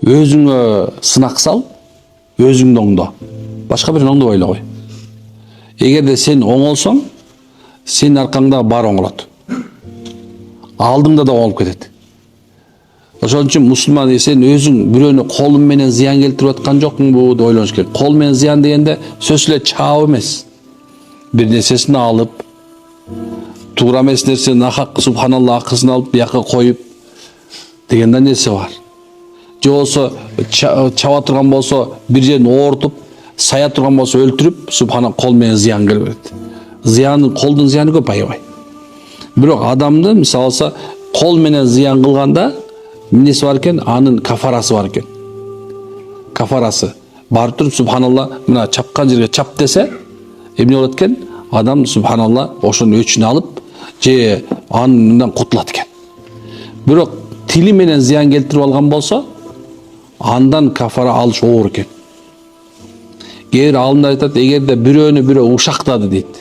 Өзүңө сынак сал, өзүңдү оңдо. Башка бирин оңдобой эле кой. Эгерде сен оңолсоң, сенин аркаңда баары оңолот. Алдыңда да оңолуп кетет. Ошон үчүн мусулман сен өзүң бирөөнү колуң менен зыян келтирип аткан жокмунбу деп ойлонуш керек. Кол менен зыян дегенде сөзсүз эле чаап эмес. Бир нерсесин алып, туура эмес нерсени нахак субханалла акысын алып бияка коюп дегенде нерсе бар. Же болсо чаба турган болсо бир жерин оорутуп, сая турган болсо өлтүрүп, субхана кол менен зыян келип берет. Зыяны, колдун зыяны көп аябай. Бирок адамды мисалы алса, кол менен зыян кылганда эмнеси бар экен? Анын кафарасы бар экен. Кафарасы. Барып туруп субханалла мына чапкан жерге чап десе, эмне болот экен? Адам субханалла ошонун өчүн алып, же андан кутулат экен. Бирок тили менен зыян келтирип алган болсо, андан кафара алыш оор экен. Кээ алымдар айтат, эгерде бирөөнү бирөө ушактады дейт.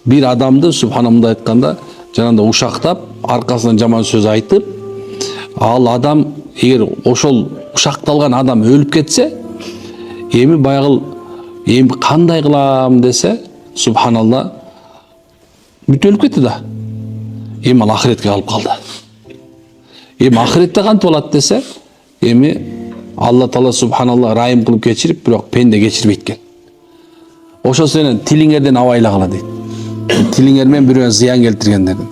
Бир адамды субханалла айтканда, жанагындай ушактап, аркасынан жаман сөз айтып, ал адам эгер ошол ушакталган адам өлүп кетсе, эми байгыл эми кандай кылам десе, субханалла бүт өлүп кетти да. Эми ал ахиретке калып калды. Эми ахиретте кантип болот десе, эми Алла Таала субханалла райым кылып кечирип, бирок пенде кечирбейт экен. Ошо сенин тилиңерден абайла кала дейт. Тилиңер менен бирөөгө зыян келтиргендерден.